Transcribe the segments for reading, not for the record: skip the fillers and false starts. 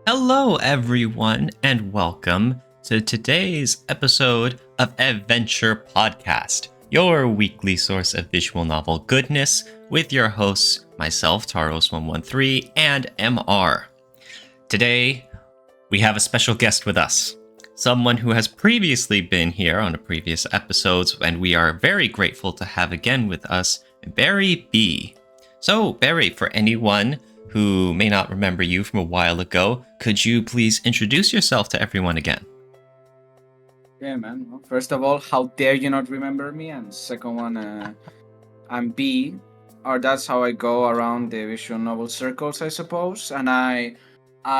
Hello, everyone, and welcome to today's episode of VNture Podcast, your weekly source of visual novel goodness, with your hosts, myself, Taros113, and MR. Today, we have a special guest with us, someone who has previously been here on a previous episodes, and we are very grateful to have again with us BarryBee. So, Barry, for anyone who may not remember you from a while ago, could you please introduce yourself to everyone again? Yeah, man. Well, first of all, how dare you not remember me? And second one, I'm B, or that's how I go around the visual novel circles, I suppose. And I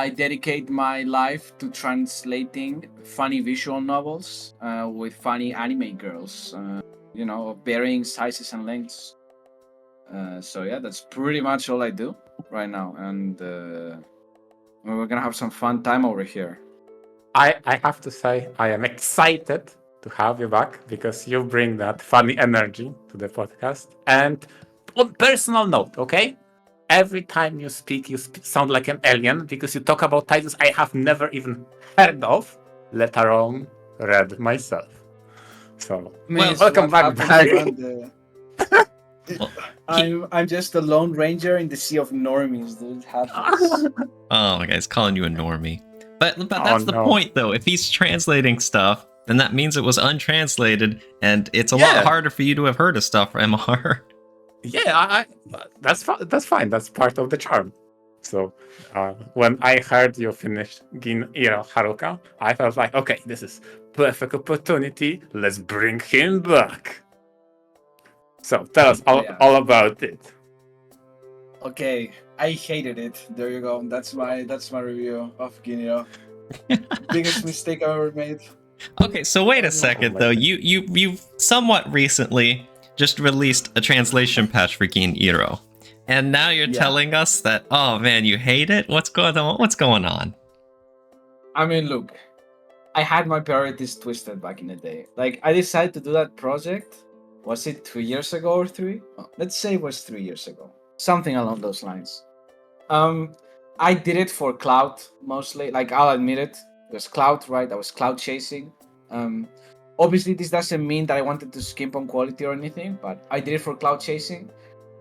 dedicate my life to translating funny visual novels with funny anime girls, of varying sizes and lengths. So yeah, that's pretty much all I do right now, and we're gonna have some fun time over here. I have to say, I am excited to have you back because you bring that funny energy to the podcast. And on personal note, okay? Every time you speak, sound like an alien because you talk about titles I have never even heard of, let alone read myself. So, welcome back, Barry. I'm just a lone ranger in the sea of normies, dude. It happens. Oh my God, he's calling you a normie. But that's the point, though. If he's translating stuff, then that means it was untranslated, and it's a lot harder for you to have heard of stuff, MR. Yeah, that's fine. That's part of the charm. So when I heard you finished Gin Iro Haruka, I felt like, okay, this is perfect opportunity. Let's bring him back. So tell us all about it. Okay, I hated it. There you go. That's my review of Ginio. Biggest mistake I ever made. Okay, so wait a second though. You somewhat recently just released a translation patch for Gin Iro. And now you're telling us that, oh man, you hate it? What's going on? What's going on? I mean, look, I had my priorities twisted back in the day. Like, I decided to do that project. Was it 2 years ago or 3? Oh, let's say it was 3 years ago. Something along those lines. I did it for clout mostly. Like, I'll admit it. It was clout, right? I was clout chasing. Obviously, this doesn't mean that I wanted to skimp on quality or anything, but I did it for clout chasing.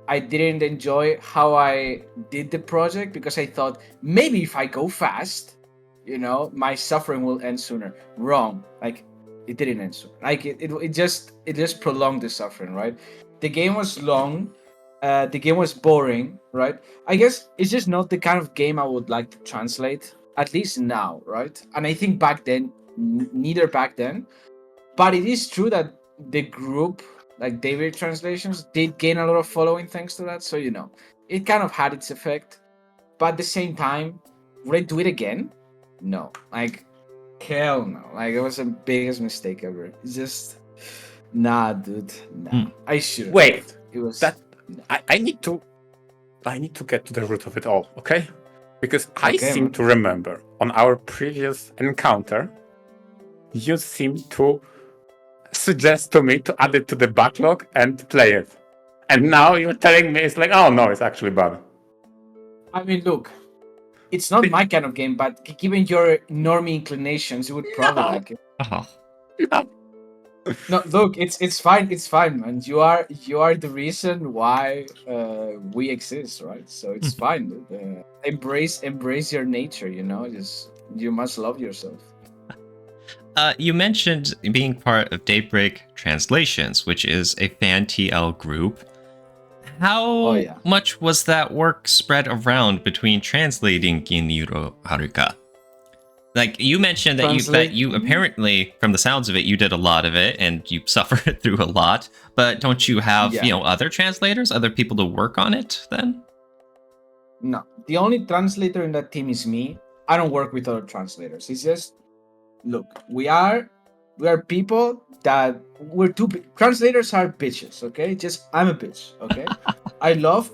I didn't enjoy how I did the project because I thought maybe if I go fast, my suffering will end sooner. Wrong. Like, it didn't end sooner. Like it just prolonged the suffering, right? The game was long. The game was boring, right? I guess it's just not the kind of game I would like to translate, at least now, right? And I think back then, neither back then. But it is true that the group, like David Translations, did gain a lot of following thanks to that. So, it kind of had its effect. But at the same time, would I do it again? No. Like, hell no. Like, it was the biggest mistake ever. It's just, nah, dude. Nah. I shouldn't. Wait. It was that. I need to get to the root of it all, okay? Because I seem to remember on our previous encounter, you seem to suggest to me to add it to the backlog and play it. And now you're telling me it's like, oh no, it's actually bad. I mean, look, it's not my kind of game, but given your normie inclinations, you would probably like it. No. No, look, it's fine, man. You are the reason why we exist, right? So it's fine. Embrace your nature. Just you must love yourself. You mentioned being part of Daybreak Translations, which is a fan TL group. How much was that work spread around between translating Gin Iro Haruka? Like, you mentioned that you apparently, from the sounds of it, you did a lot of it and you suffered through a lot. But don't you have, other translators, other people to work on it then? No, the only translator in that team is me. I don't work with other translators. It's just, look, we are people that translators are bitches, okay? Just, I'm a bitch, okay? I love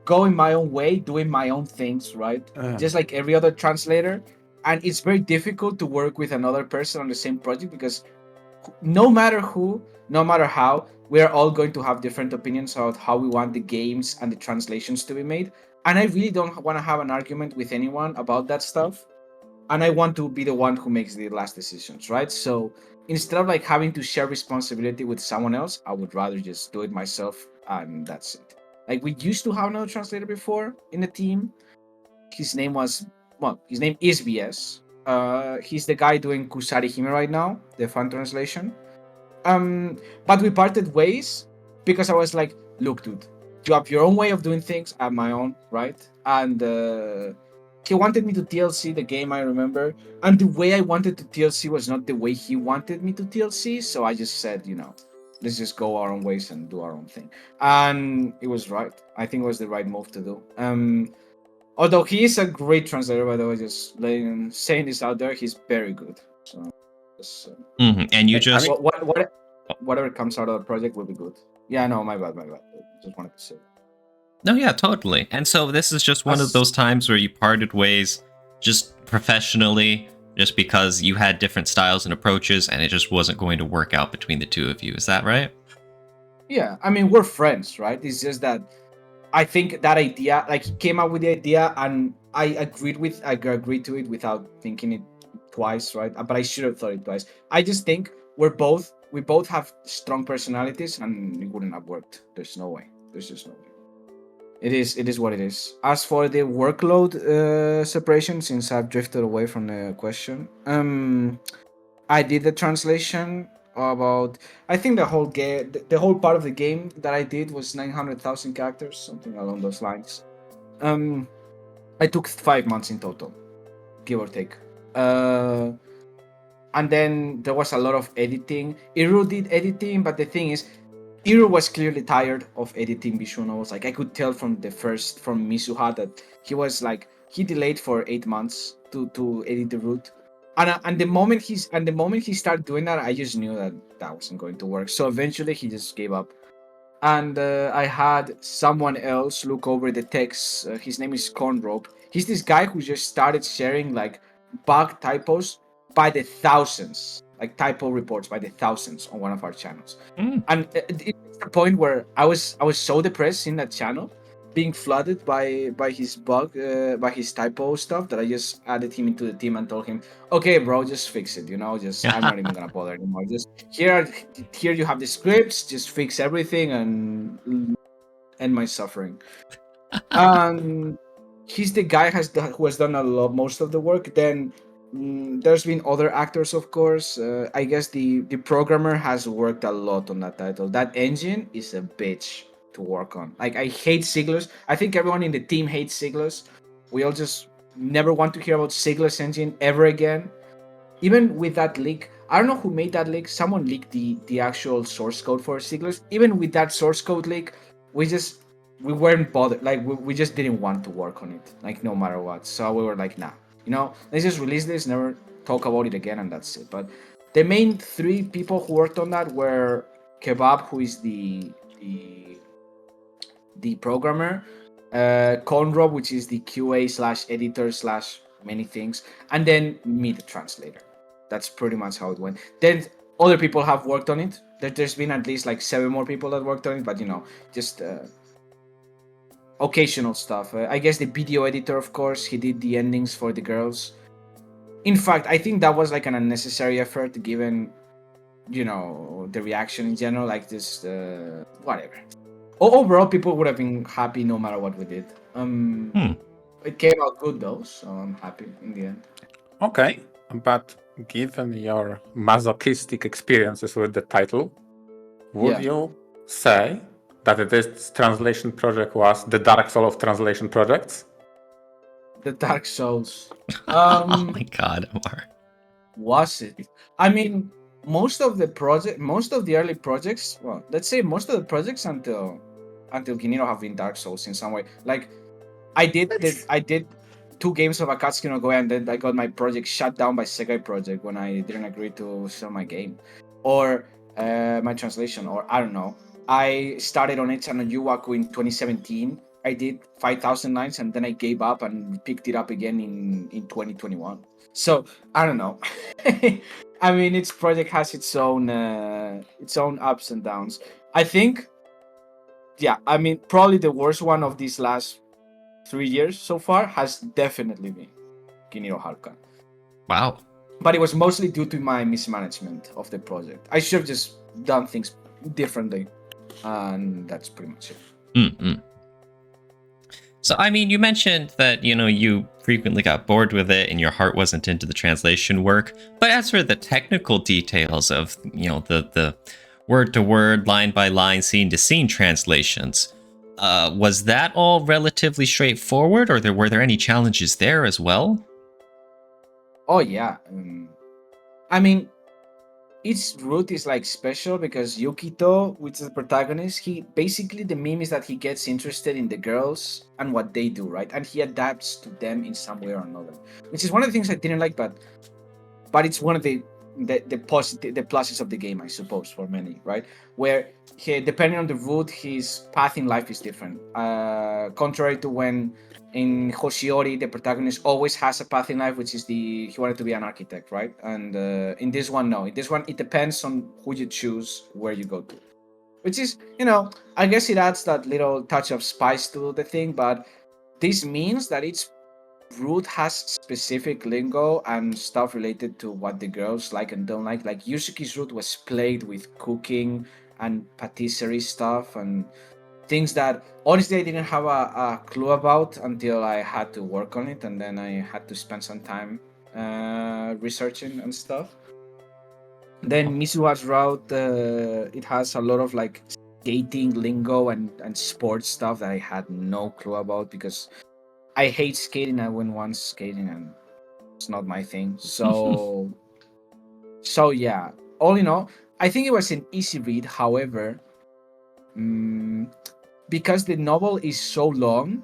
going my own way, doing my own things, right? Just like every other translator. And it's very difficult to work with another person on the same project because no matter who, no matter how, we're all going to have different opinions about how we want the games and the translations to be made. And I really don't want to have an argument with anyone about that stuff. and I want to be the one who makes the last decisions, right? So instead of like having to share responsibility with someone else, I would rather just do it myself, and that's it. Like we used to have another translator before in the team. His name is BS. He's the guy doing Kusari Hime right now, the fan translation. But we parted ways because I was like, look, dude, you have your own way of doing things, I have my own, right? And he wanted me to TLC the game, I remember. And the way I wanted to TLC was not the way he wanted me to TLC. So I just said, let's just go our own ways and do our own thing. And it was right. I think it was the right move to do. Although he is a great translator, by the way, just saying this out there, he's very good. So, just, And you I just mean, whatever comes out of the project will be good. Yeah, no, my bad. Just wanted to say. no, yeah, totally. And so this is just one of As- those times where you parted ways, just professionally, just because you had different styles and approaches, and it just wasn't going to work out between the two of you. Is that right? Yeah, I mean we're friends, right? It's just that I think that idea, like he came up with the idea, and I agreed to it without thinking it twice, right? But I should have thought it twice. I just think we both have strong personalities, and it wouldn't have worked. There's no way. There's just no way. It is what it is. As for the workload separation, since I've drifted away from the question, I did the translation about. I think the whole game, the whole part of the game that I did was 900,000 characters, something along those lines. Um, I took 5 months in total, give or take. And then there was a lot of editing. Iru did editing, but the thing is, Iru was clearly tired of editing visual novels. Like I could tell from Misuha that he delayed for 8 months to edit the root. And the moment he started doing that, I just knew that wasn't going to work. So eventually he just gave up. And I had someone else look over the text. His name is Conrope. He's this guy who just started sharing like bug typos by the thousands, like typo reports by the thousands on one of our channels. And it's the point where I was so depressed in that channel, being flooded by his by his typo stuff, that I just added him into the team and told him, okay, bro, just fix it. Just I'm not even gonna bother anymore. Just here you have the scripts. Just fix everything and end my suffering. And he's the guy who has done most of the work. Then there's been other actors, of course. I guess the programmer has worked a lot on that title. That engine is a bitch to work on. Like I hate Sigler's. I think everyone in the team hates Sigler's. We all just never want to hear about Sigler's engine ever again. Even with that leak, I don't know who made that leak. Someone leaked the actual source code for Sigler's. Even with that source code leak, we weren't bothered. Like we just didn't want to work on it. Like no matter what. So we were like, nah. Let's just release this, never talk about it again, and that's it. But the main three people who worked on that were Kebab, who is the programmer, Conrob, which is the QA / editor / many things, and then me, the translator. That's pretty much how it went. Then other people have worked on it. There's been at least like 7 more people that worked on it, but just occasional stuff. I guess the video editor, of course, he did the endings for the girls. In fact, I think that was like an unnecessary effort given, the reaction in general, like this, whatever. Overall, people would have been happy no matter what we did. It came out good though, so I'm happy in the end. Okay, but given your masochistic experiences with the title, would you say that this translation project was the Dark Soul of translation projects? The Dark Souls. Oh my god, Omar. Was it? I mean, most of the early projects, well, let's say most of the projects until Kiniro have been Dark Souls in some way. Like, I did 2 games of Akatsuki no Goe, and then I got my project shut down by Segai Project when I didn't agree to sell my game, or my translation, or I don't know. I started on Echa no Yuwaku in 2017. I did 5,000 lines, and then I gave up and picked it up again in 2021. So I don't know. I mean, each project has its own ups and downs. I think, yeah. I mean, probably the worst one of these last 3 years so far has definitely been Kiniro Haruka. Wow. But it was mostly due to my mismanagement of the project. I should have just done things differently, and that's pretty much it. Mm-mm. So, I mean, you mentioned that, you frequently got bored with it and your heart wasn't into the translation work. But as for the technical details of, the word to word, line by line, scene to scene translations, was that all relatively straightforward, or were there any challenges there as well? Oh yeah, I mean, each route is like special because Yukito, which is the protagonist, he basically the meme is that he gets interested in the girls and what they do, right? And he adapts to them in some way or another, which is one of the things I didn't like, but it's one of the positive the pluses of the game, I suppose, for many, right? Where depending on the route, his path in life is different. Contrary to when in Hoshiori, the protagonist always has a path in life, which is he wanted to be an architect, right? And in this one, no. In this one, it depends on who you choose, where you go to, which is, I guess it adds that little touch of spice to the thing, but this means that it's route has specific lingo and stuff related to what the girls like and don't like. Like Yusuke's route was played with cooking and patisserie stuff and things that honestly I didn't have a clue about until I had to work on it, and then I had to spend some time researching and stuff. Then Misua's route, it has a lot of like skating lingo and sports stuff that I had no clue about because I hate skating. I went once skating and it's not my thing. So yeah. All in all, I think it was an easy read. However, because the novel is so long,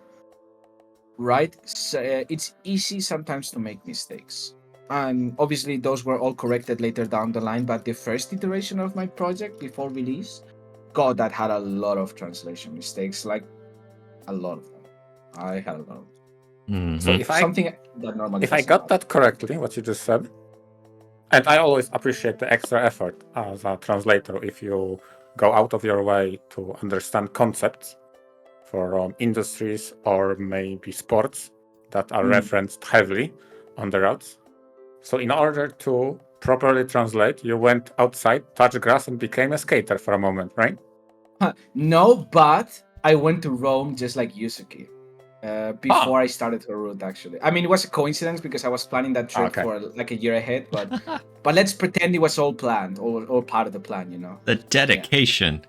right? So, it's easy sometimes to make mistakes. And obviously, those were all corrected later down the line. But the first iteration of my project before release, God, that had a lot of translation mistakes. Like a lot of them. I had a lot of them. Mm-hmm. So something that normally if I doesn't got happen. that correctly, what you just said, and I always appreciate the extra effort as a translator if you go out of your way to understand concepts for industries or maybe sports that are referenced heavily on the routes. So in order to properly translate, you went outside, touched grass, and became a skater for a moment, right? No, but I went to Rome just like Yusuke before I started her route. Actually, I mean it was a coincidence because I was planning that trip for like a year ahead. But let's pretend it was all planned, all part of the plan. The dedication.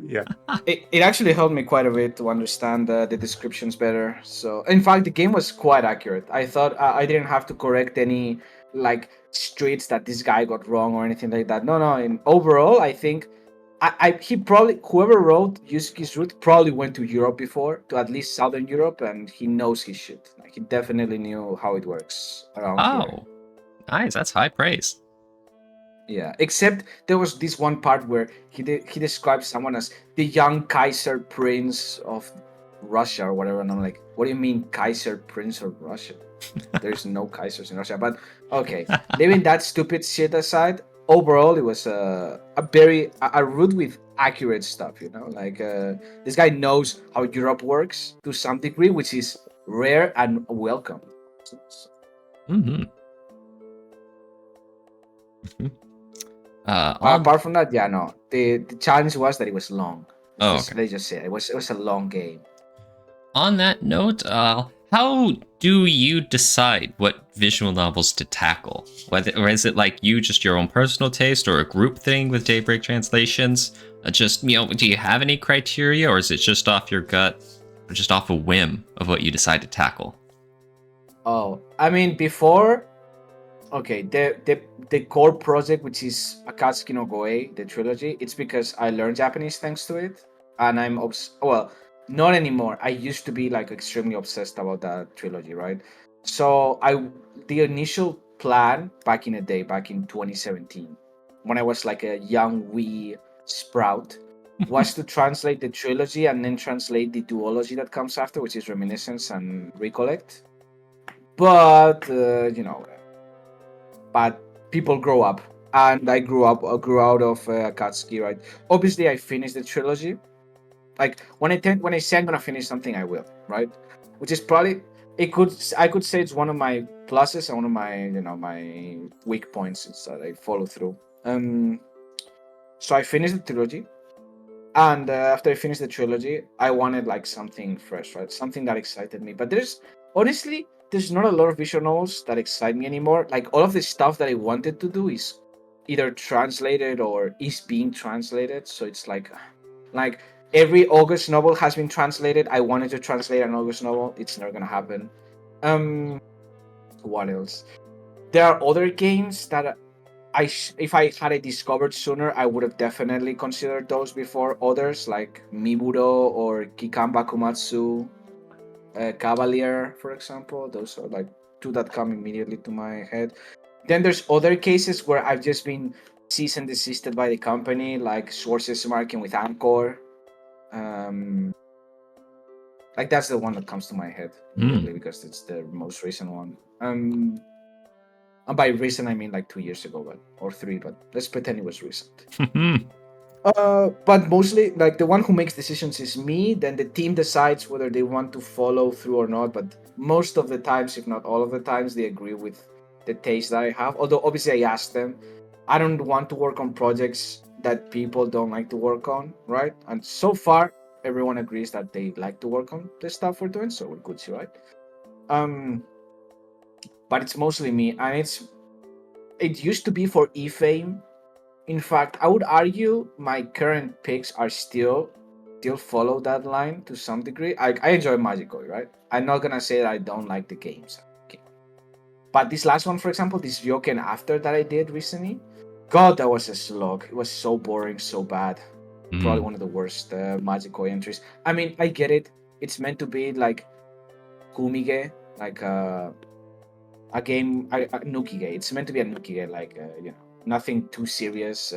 Yeah. It actually helped me quite a bit to understand the descriptions better. So in fact, the game was quite accurate. I thought I didn't have to correct any like streets that this guy got wrong or anything like that. No. In overall, I think he probably whoever wrote Yusuke's route probably went to Europe before, to at least Southern Europe, and he knows his shit. Like he definitely knew how it works around here. Oh, nice. That's high praise. Yeah, except there was this one part where he describes someone as the young Kaiser Prince of Russia or whatever, and I'm like, what do you mean Kaiser Prince of Russia? There's no Kaisers in Russia. But okay, leaving that stupid shit aside, overall it was a route with accurate stuff. Like this guy knows how Europe works to some degree, which is rare and welcome. Mm-hmm. Apart from that, yeah, no. The challenge was that it was long. Okay. Let's just say it was a long game. On that note, how do you decide what visual novels to tackle? Or is it like just your own personal taste or a group thing with Daybreak Translations? Do you have any criteria, or is it just off your gut or just off a whim of what you decide to tackle? Oh, I mean, before, okay, the core project, which is Akatsuki no Goei, the trilogy, it's because I learned Japanese thanks to it, and well, not anymore. I used to be like extremely obsessed about that trilogy, right? So the initial plan back in the day, back in 2017, when I was like a young wee sprout, was to translate the trilogy and then translate the duology that comes after, which is Reminiscence and Recollect. But but people grow up, and I grew out of Akatsuki, right? Obviously, I finished the trilogy. Like when I say I'm gonna finish something, I will, right? Which is probably I could say it's one of my pluses and one of my my weak points is that I follow through. So I finished the trilogy, and after I finished the trilogy, I wanted like something fresh, right? Something that excited me. But there's not a lot of visual novels that excite me anymore. Like all of the stuff that I wanted to do is either translated or is being translated. So it's like every August novel has been translated. I wanted to translate an August novel. It's never gonna happen. Um, what else? There are other games that if I had it discovered sooner, I would have definitely considered those before others like Miburo or Kikan Bakumatsu, Cavalier, for example. Those are like two that come immediately to my head. Then there's other cases where I've just been cease and desisted by the company, like Sources Marking with Anchor. Um, like that's the one that comes to my head immediately because it's the most recent one. And by recent I mean like 2 years ago, or three, but let's pretend it was recent. But mostly, like the one who makes decisions is me. Then the team decides whether they want to follow through or not. But most of the times, if not all of the times, they agree with the taste that I have. Although obviously, I ask them. I don't want to work on projects that people don't like to work on, right? And so far, everyone agrees that they like to work on the stuff we're doing, so we're good, right? Um, but it's mostly me, and it used to be for eFame. In fact, I would argue my current picks are still follow that line to some degree. I enjoy Magicoy, right? I'm not gonna say that I don't like the games. Okay. But this last one, for example, this Ryoken After that I did recently, God, that was a slog. It was so boring, so bad. Probably one of the worst Magicoy entries. I mean, I get it. It's meant to be like Kumige, like a game, a Nukige. It's meant to be a Nukige, like nothing too serious.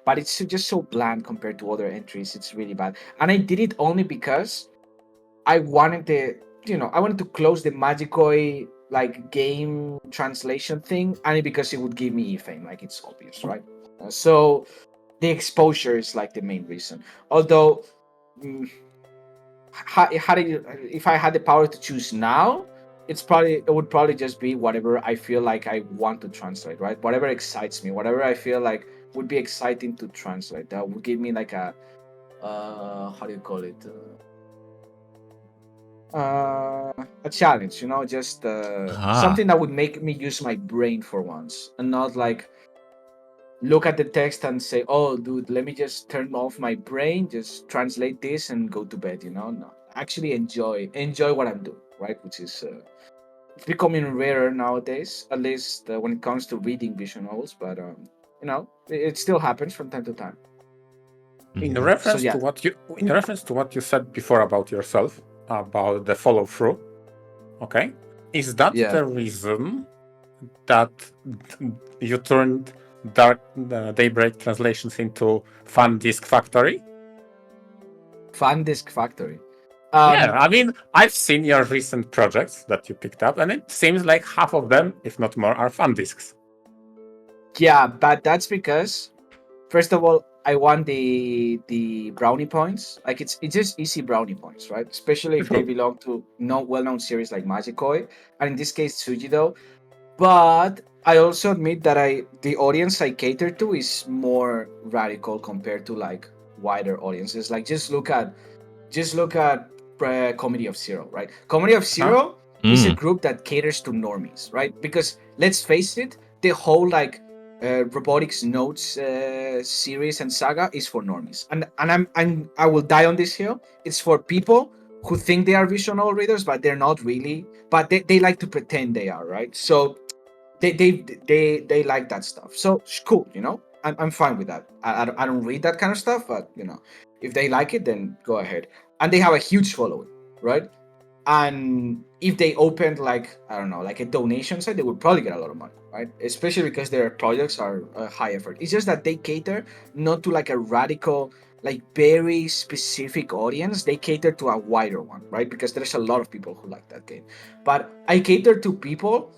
But it's just so bland compared to other entries. It's really bad. And I did it only because I wanted I wanted to close the Magicoy like game translation thing, and because it would give me e-fame, like it's obvious, right? So the exposure is like the main reason. Although, mm, if I had the power to choose now, it would probably just be whatever I feel like I want to translate, right? Whatever excites me, whatever I feel like would be exciting to translate. That would give me like a how do you call it? A challenge, just something that would make me use my brain for once, and not like look at the text and say, "Oh, dude, let me just turn off my brain, just translate this and go to bed." No, actually enjoy what I'm doing, right? Which is it's becoming rarer nowadays, at least when it comes to reading visual novels. But it still happens from time to time. In So reference to yeah, what you said before about yourself, about the follow through, okay, is that yeah. the reason that you turned Dark Daybreak translations into Fun Disc Factory? Fan Disc Factory. Yeah, I mean, I've seen your recent projects that you picked up, and it seems like half of them, if not more, are fun discs. Yeah, but that's because first of all, I want the brownie points. Like it's just easy brownie points, right? Especially if they True. belong to well-known series like Magicoy, and in this case Tsujido. But I also admit that the audience I cater to is more radical compared to like wider audiences. Like just look at Comedy of Zero, right? Comedy of Huh? Zero is a group that caters to normies, right? Because let's face it, the whole like robotics notes series and saga is for normies, and I will die on this hill. It's for people who think they are visual novel readers, but they're not really. But they like to pretend they are, right? So they like that stuff. So it's cool, I'm fine with that. I don't read that kind of stuff, but if they like it, then go ahead. And they have a huge following, right? And if they opened like I don't know, like a donation site, they would probably get a lot of money, right? Especially because their projects are high effort. It's just that they cater not to like a radical, like very specific audience. They cater to a wider one, right? Because there's a lot of people who like that game. But I cater to people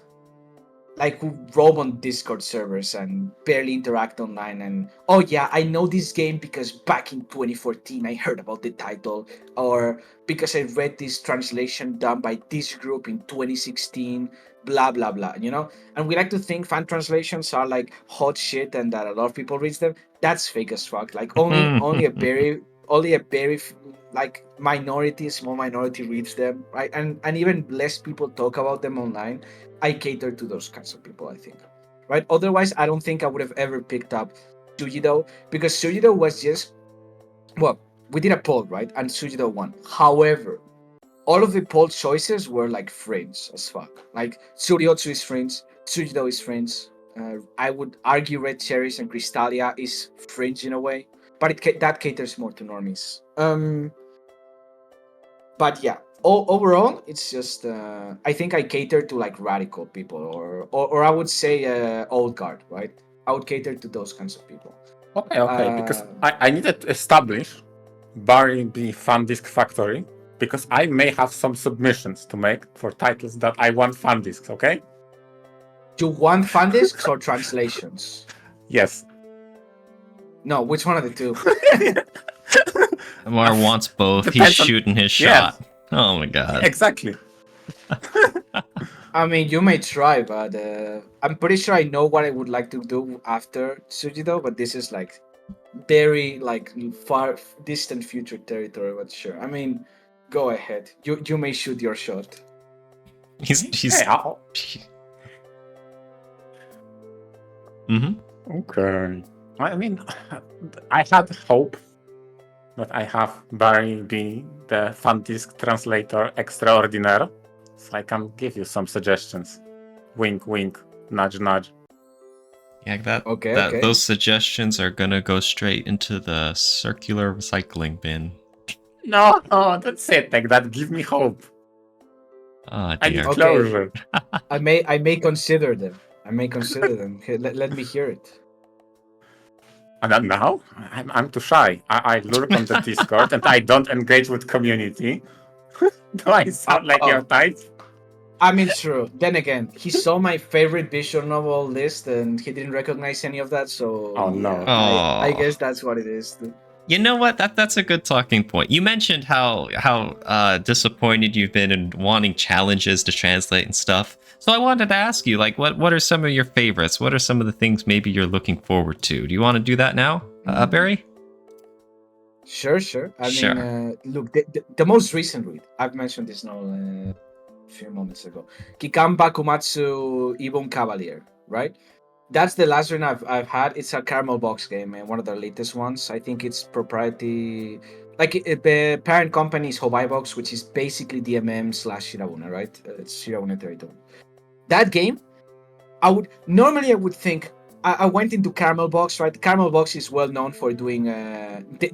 like who roam on Discord servers and barely interact online. And oh yeah, I know this game because back in 2014 I heard about the title, or because I read this translation done by this group in 2016. Blah blah blah. And we like to think fan translations are like hot shit and that a lot of people read them. That's fake as fuck. Like only a very like minority, small minority reads them, right? And even less people talk about them online. I cater to those kinds of people, I think. Right? Otherwise, I don't think I would have ever picked up Sujido, because Sujido was just, well, we did a poll, right? And Sujido won. However, all of the poll choices were like fringe as fuck. Like Tsuryotsu is fringe, Sujido is fringe. I would argue Red Cherries and Crystalia is fringe in a way, but that caters more to normies. But yeah, overall, it's just I think I cater to like radical people, or I would say old guard, right? I would cater to those kinds of people. Okay, because I needed to establish BarryBee Fan Disk Factory, because I may have some submissions to make for titles that I want fan disks, okay? You want fan discs or translations? Yes. No, which one of the two? Amar wants both. He's Depends on- shooting his Yes. shot. Oh my god. Exactly. I mean, you may try, but I'm pretty sure I know what I would like to do after Sujido, but this is like very like far distant future territory, but sure. I mean, go ahead. You may shoot your shot. He's Hey, Mhm. okay. I mean, I had hope that I have BarryBee, the fan disk translator extraordinaire, so I can give you some suggestions. Wink, wink, nudge, nudge. Yeah, Okay. those suggestions are gonna go straight into the circular recycling bin. No, that's it. Like that, give me hope. Oh I need dear. Okay. closure. I may consider them. Here, let me hear it. And then now, I'm too shy. I lurk on the Discord and I don't engage with community. Do I sound like your type? I mean, true. Then again, he saw my favorite visual novel list and he didn't recognize any of that. So Oh, no. I Oh. guess that's what it is. You know what? That's a good talking point. You mentioned how disappointed you've been in wanting challenges to translate and stuff. So I wanted to ask you, like, what are some of your favorites? What are some of the things maybe you're looking forward to? Do you want to do that now, Barry? Sure. I Sure. mean, look, the most recent read, I've mentioned this novel a few moments ago. Kikan Bakumatsu Ibon Cavalier, right? That's the last one I've had. It's a caramel box game and one of the latest ones. I think it's propriety. Like the parent company is Hobaibox, which is basically DMM slash Shirabune, right? It's Shirabune territory. That game, I would think. I went into Caramel Box, right? Caramel Box is well known for doing.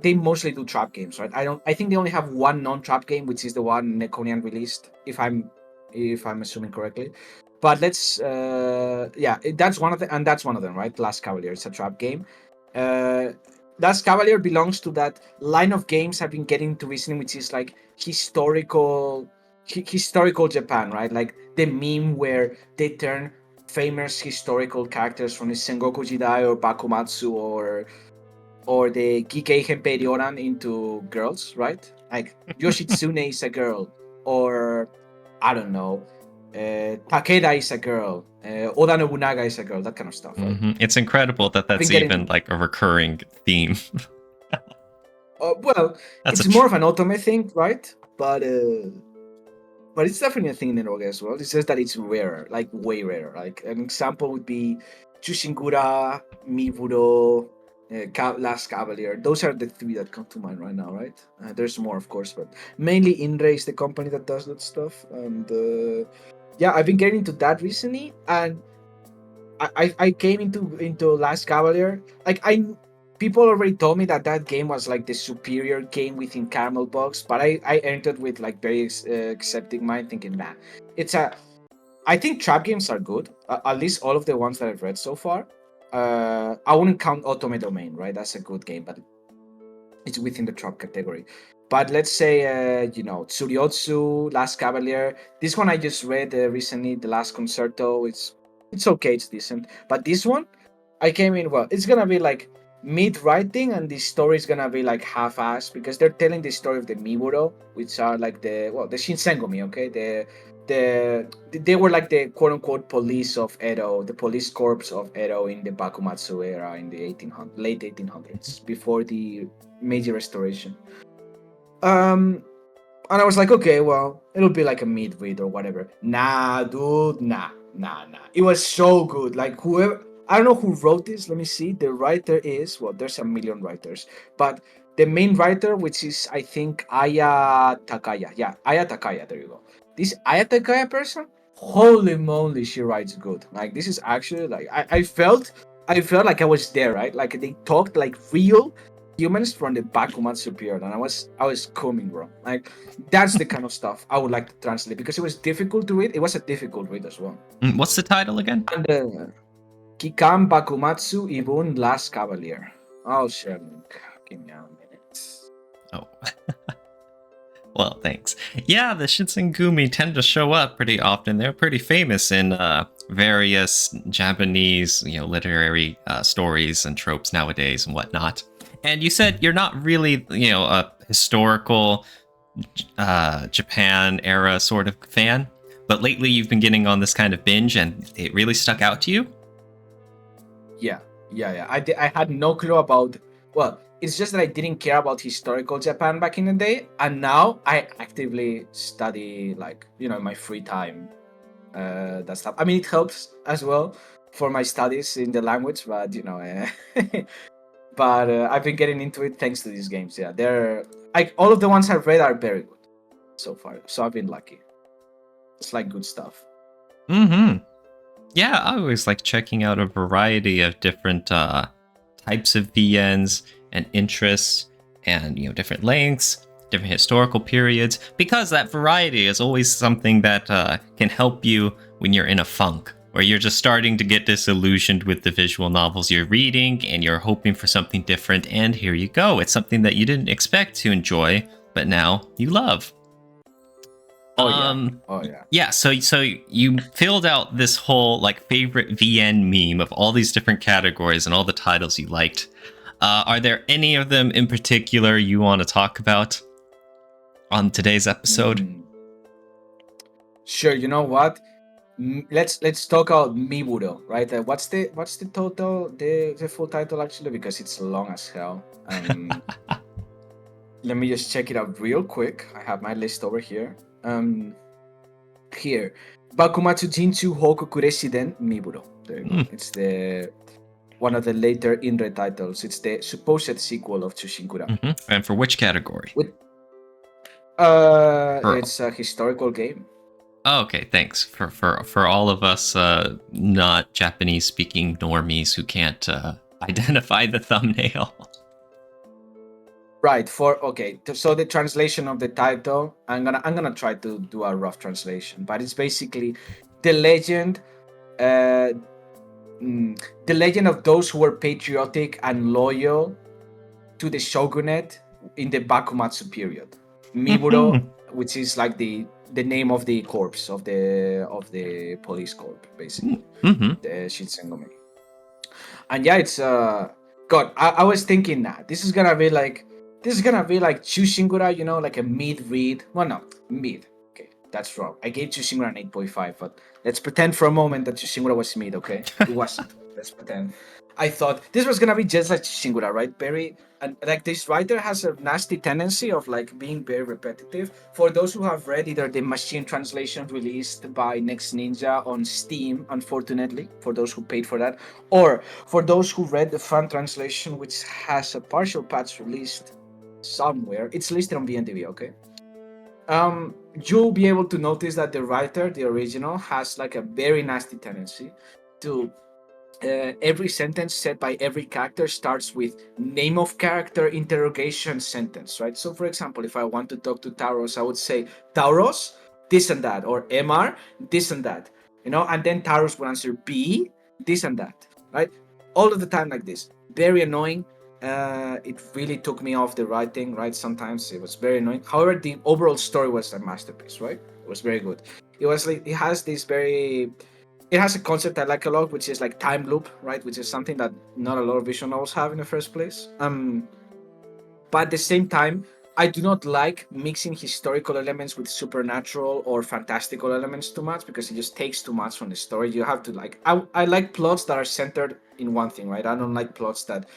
They mostly do trap games, right? I think they only have one non-trap game, which is the one Nekonian released, if I'm assuming correctly. But let's that's one of the, and that's one of them, right? Last Cavalier, it's a trap game. Last Cavalier belongs to that line of games I've been getting to recently, which is like historical Japan, right? Like the meme where they turn famous historical characters from the Sengoku Jidai or Bakumatsu or the Gikeigen Perioran into girls, right? Like Yoshitsune is a girl, or I don't know, Takeda is a girl, Oda Nobunaga is a girl, that kind of stuff, right? It's incredible that that's even like a recurring theme. Well, it's more of an otome thing, right? But it's definitely a thing in Eroge as well. It's just that it's rarer, like way rarer. Like an example would be Chushingura, Miburo, Last Cavalier. Those are the three that come to mind right now, right? There's more, of course, but mainly Indre is the company that does that stuff. And I've been getting into that recently, and I came into Last Cavalier. Like people already told me that game was like the superior game within Caramel Box, but I entered with like very accepting mind, thinking, nah, I think trap games are good. At least all of the ones that I've read so far. I wouldn't count Otome Domain, right? That's a good game, but it's within the trap category. But let's say, Tsuryotsu, Last Cavalier. This one I just read recently, The Last Concerto. It's It's okay, it's decent. But this one, I came in, well, it's gonna be like mid writing, and the story is gonna be like half-assed because they're telling the story of the Miburo, which are like the Shinsengumi, okay? They were like the quote unquote police of Edo, the police corps of Edo in the Bakumatsu era in the late 1800s, before the Meiji Restoration. And I was like, okay, well, it'll be like a mid read or whatever. Nah, dude, nah. It was so good. Like whoever, I don't know who wrote this. Let me see. The writer is, well, there's a million writers, but the main writer, which is I think Aya Takaya. Yeah, Aya Takaya. There you go. This Aya Takaya person, holy moly, she writes good. Like this is actually like I felt like I was there, right? Like they talked like real humans from the Bakumatsu period, and I was coming, bro. Like that's the kind of stuff I would like to translate because it was difficult to read. It was a difficult read as well. What's the title again? And Kikan Bakumatsu Ibun Last Cavalier. Oh shit, give me a minute. Oh. Well, thanks. Yeah, the Shinsengumi tend to show up pretty often. They're pretty famous in various Japanese, literary stories and tropes nowadays and whatnot. And you said you're not really, a historical Japan era sort of fan, but lately you've been getting on this kind of binge, and it really stuck out to you. Yeah. I had no clue about. Well, it's just that I didn't care about historical Japan back in the day, and now I actively study, like, in my free time, that stuff. I mean, it helps as well for my studies in the language, but but I've been getting into it thanks to these games. Yeah, they're like all of the ones I've read are very good so far, so I've been lucky. It's like good stuff. Yeah, I always like checking out a variety of different types of VNs and interests, and different lengths, different historical periods, because that variety is always something that can help you when you're in a funk, where you're just starting to get disillusioned with the visual novels you're reading, and you're hoping for something different, and here you go. It's something that you didn't expect to enjoy, but now you love. Oh yeah. Yeah, so you filled out this whole like favorite VN meme of all these different categories and all the titles you liked. Are there any of them in particular you want to talk about on today's episode? Sure. You know what? Let's talk about Miburo, right? What's the total the full title actually, because it's long as hell. Let me just check it out real quick. I have my list over here. Here, Bakumatsu Jinchu Hokoku Residen Miburo. There you go. It's the one of the later Inre titles. It's the supposed sequel of Tsushinkura. And for which category? It's a historical game. Oh, okay, thanks for all of us not Japanese speaking normies who can't identify the thumbnail. Right. So the translation of the title, I'm gonna try to do a rough translation, but it's basically the legend, the legend of those who were patriotic and loyal to the shogunate in the Bakumatsu period. Miburo, which is like the name of the corps of the police corps, basically, the Shinsengumi. And yeah, it's God. I was thinking that this is gonna be like Chushingura, like a mid read. Well, no, mid. Okay, that's wrong. I gave Chushingura an 8.5, but let's pretend for a moment that Chushingura was mid. Okay, it wasn't. Let's pretend. I thought this was gonna be just like Chushingura, right? Very, and like this writer has a nasty tendency of like being very repetitive. For those who have read either the machine translation released by Next Ninja on Steam, unfortunately, for those who paid for that, or for those who read the fan translation, which has a partial patch released somewhere, it's listed on Vndb, okay? You'll be able to notice that the writer, the original, has like a very nasty tendency to every sentence said by every character starts with name of character interrogation sentence, right? So for example, if I want to talk to Tauros, I would say Tauros this and that, or Mr this and that, and then Tauros would answer B this and that, right? All of the time like this. Very annoying. It really took me off the writing, right? Sometimes it was very annoying. However, the overall story was a masterpiece, right? It was very good. It was like it has this very it has a concept I like a lot, which is like time loop, right? Which is something that not a lot of visual novels have in the first place. But at the same time, I do not like mixing historical elements with supernatural or fantastical elements too much because it just takes too much from the story. You have to like, I like plots that are centered in one thing, right? I don't like plots that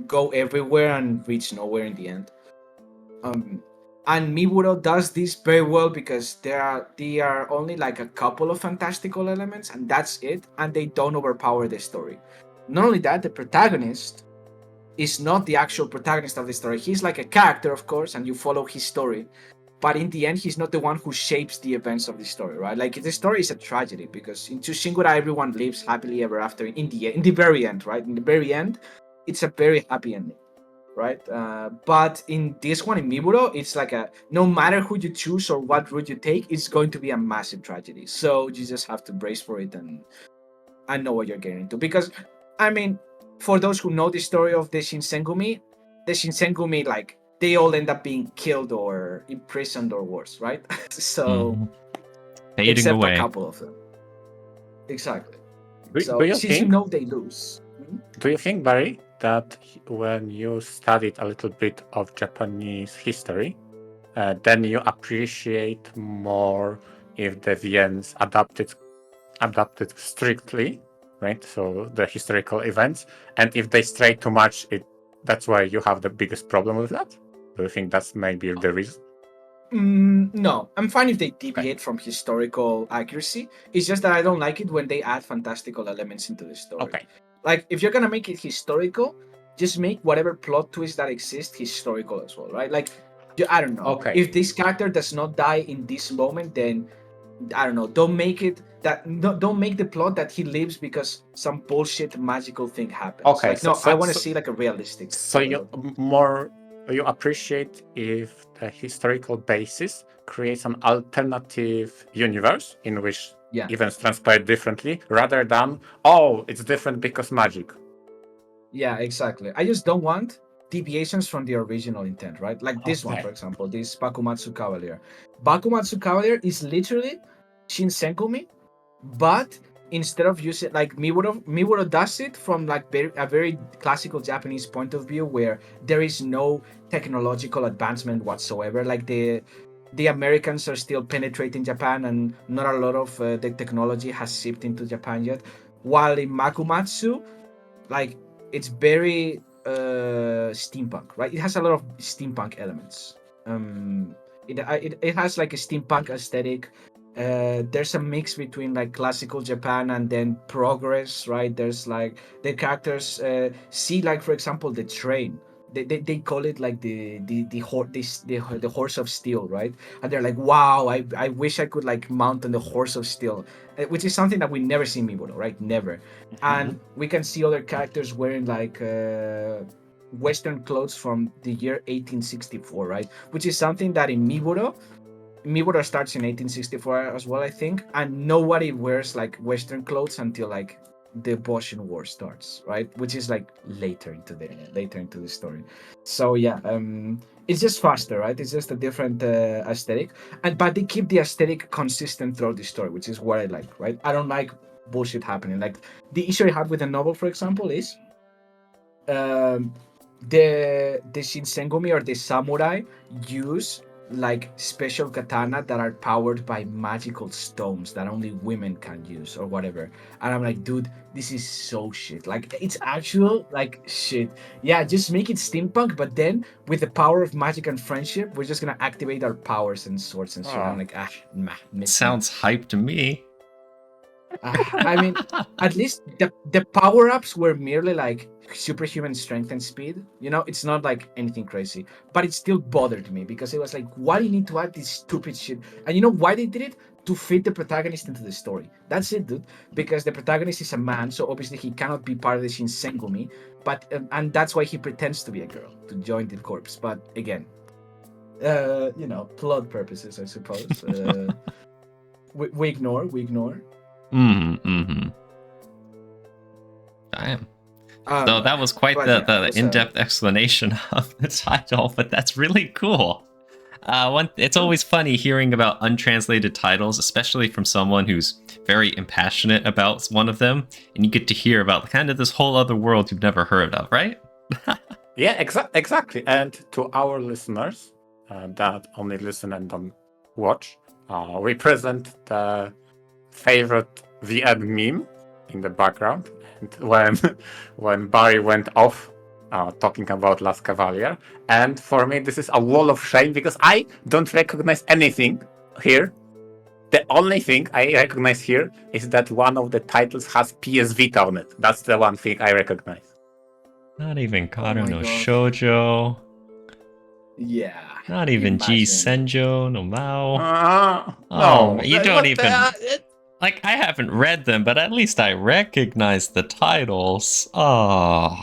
go everywhere and reach nowhere in the end. And Miwuro does this very well because they are only like a couple of fantastical elements and that's it, and they don't overpower the story. Not only that, the protagonist is not the actual protagonist of the story. He's like a character, of course, and you follow his story. But in the end, he's not the one who shapes the events of the story, right? Like the story is a tragedy because in Tsushingura, everyone lives happily ever after. In the very end, right? In the very end, it's a very happy ending, right? But in this one, in Miburo, it's like a no matter who you choose or what route you take, it's going to be a massive tragedy. So you just have to brace for it and know what you're getting into. Because, I mean, for those who know the story of the Shinsengumi, like they all end up being killed or imprisoned or worse, right? So, Fading except away. a couple of them. Exactly. Do So you since think, you know they lose. do you think, Barry, that when you studied a little bit of Japanese history, then you appreciate more if the VNs adapted strictly, right? So the historical events, and if they stray too much, that's why you have the biggest problem with that. Do you think that's maybe the reason? No, I'm fine if they deviate from historical accuracy. It's just that I don't like it when they add fantastical elements into the story. Okay. Like, if you're gonna make it historical, just make whatever plot twist that exists historical as well, right? Like, I don't know. Okay. If this character does not die in this moment, then I don't know. Don't make it that. No, don't make the plot that he lives because some bullshit magical thing happens. Okay, Like, I want to see like a realistic. So you appreciate if the historical basis creates an alternative universe in which Yeah. events transpire differently, rather than it's different because magic. Yeah, exactly. I just don't want deviations from the original intent, right? Like this one, Okay. for example, this Bakumatsu Cavalier. Bakumatsu Cavalier is literally Shinsenkomi, but instead of using like Miwuro does it from like a very classical Japanese point of view where there is no technological advancement whatsoever. Like the Americans are still penetrating Japan and not a lot of the technology has seeped into Japan yet. While in Bakumatsu, like it's very steampunk, right? It has a lot of steampunk elements. It has like a steampunk aesthetic. There's a mix between like classical Japan and then progress, right? There's like the characters see like for example the train. They call it like the horse of steel, right? And they're like, wow, I wish I could like mount on the horse of steel, which is something that we never see in Mibono, right? Never. And we can see other characters wearing like Western clothes from the year 1864, right? Which is something that in Mibono starts in 1864 as well, I think, and nobody wears like Western clothes until like the Bosnian War starts, right? Which is like later into the story. So yeah, it's just faster, right? It's just a different aesthetic, but they keep the aesthetic consistent throughout the story, which is what I like, right? I don't like bullshit happening. Like the issue I had with the novel, for example, is the Shinsengumi or the samurai use like special katana that are powered by magical stones that only women can use or whatever. And I'm like, dude, this is so shit. Like it's actual like shit. Yeah, just make it steampunk, but then with the power of magic and friendship, we're just gonna activate our powers and swords and shit. I'm like, Sounds hype to me. I mean, at least the power-ups were merely like superhuman strength and speed. You know, it's not like anything crazy, but it still bothered me because it was like, why do you need to add this stupid shit? And you know why they did it? To fit the protagonist into the story. That's it, dude. Because the protagonist is a man, so obviously he cannot be part of the Shinsengumi. But and that's why he pretends to be a girl to join the corps. But again, you know, plot purposes, I suppose. We ignore. Damn. So that was quite the in-depth explanation of the title, but that's really cool. It's always funny hearing about untranslated titles, especially from someone who's very impassionate about one of them, and you get to hear about kind of this whole other world you've never heard of, right? Yeah, exactly. And to our listeners that only listen and don't watch, we present the favorite VN meme in the background. And when Barry went off talking about Last Cavalier, and for me this is a wall of shame because I don't recognize anything here. The only thing I recognize here is that one of the titles has PS Vita on it. That's the one thing I recognize. Not even Kado my no God. Shoujo. Yeah. Not even G Imagine. Senjo no Mao. No, You don't but, even... Like, I haven't read them, but at least I recognize the titles. Oh,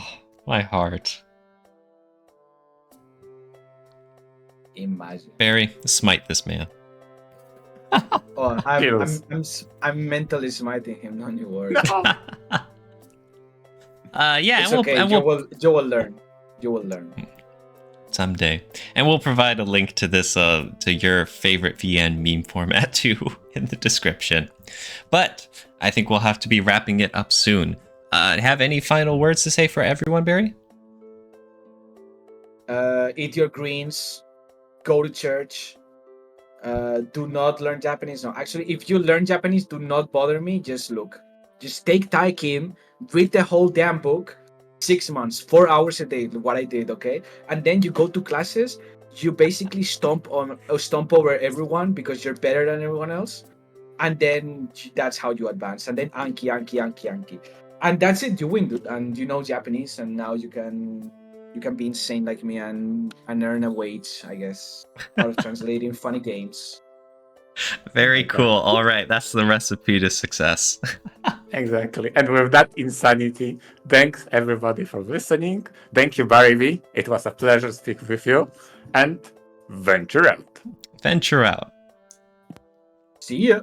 my heart. Imagine. Barry, smite this man. Oh, Feels. I'm mentally smiting him. Don't you worry. Yeah, It's and okay. and You will learn. You will learn. someday. And we'll provide a link to this, to your favorite VN meme format too in the description. But I think we'll have to be wrapping it up soon. Have any final words to say for everyone, Barry? Eat your greens. Go to church. Do not learn Japanese. No, actually, if you learn Japanese, do not bother me. Just look. Just take Taikim, read the whole damn book, 6 months, 4 hours a day. What I did, okay? And then you go to classes. You basically stomp over everyone because you're better than everyone else, and then that's how you advance. And then Anki, and that's it. You win, dude. And you know Japanese, and now you can be insane like me and earn a wage, I guess, out of translating funny games. Very Like that. cool. All right, that's the recipe to success. Exactly. And with that insanity, thanks everybody for listening. Thank you, BarryBee. It was a pleasure to speak with you. And venture out. Venture out. See ya.